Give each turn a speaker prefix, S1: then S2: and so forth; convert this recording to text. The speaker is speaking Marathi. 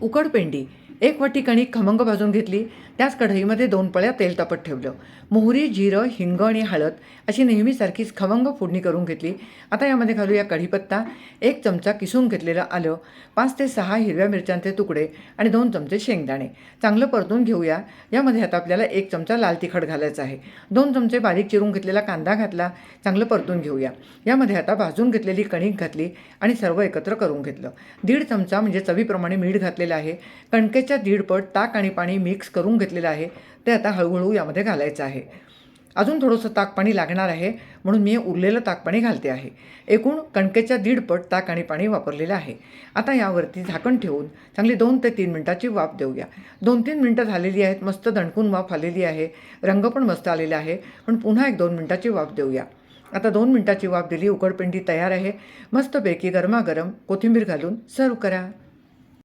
S1: उकडपेंडी 1 वाटी कणिक खमंग भाजून घेतली. त्याच कढईमध्ये 2 पळ्या तेल तापत ठेवलं. मोहरी, जिरं, हिंग आणि हळद अशी नेहमीसारखीच खमंग फोडणी करून घेतली. आता यामध्ये घालूया कढीपत्ता, 1 चमचा किसून घेतलेलं आलं, 5 ते 6 हिरव्या मिरच्यांचे तुकडे आणि 2 चमचे शेंगदाणे. चांगलं परतून घेऊया. यामध्ये आता आपल्याला 1 चमचा लाल तिखट घालायचं आहे. 2 चमचे बारीक चिरून घेतलेला कांदा घातला. चांगलं परतून घेऊया. यामध्ये आता भाजून घेतलेली कणिक घातली आणि सर्व एकत्र करून घेतलं. 1.5 चमचा म्हणजे चवीप्रमाणे मीठ घातलेलं आहे. कणकेच्या 1.5 पट ताक आणि पाणी मिक्स करून घेतलेलं आहे. ते आता हळूहळू यामध्ये घालायचं आहे. अजून थोडंसं ताकपाणी लागणार आहे म्हणून मी उरलेलं ताकपाणी घालते आहे. एकूण कणकेच्या 1.5 पट ताक आणि पाणी वापरलेलं आहे. आता यावरती झाकण ठेवून चांगली 2 ते 3 मिनटाची वाफ देऊया. 2-3 मिनटं झालेली आहेत. मस्त दणकून वाफ आलेली आहे. रंग पण मस्त आलेला आहे. पण पुन्हा 1-2 मिनटाची वाफ देऊया. आता 2 मिनटाची वाफ दिली. उकडपेंडी तयार आहे. मस्तपैकी गरमागरम कोथिंबीर घालून सर्व करा.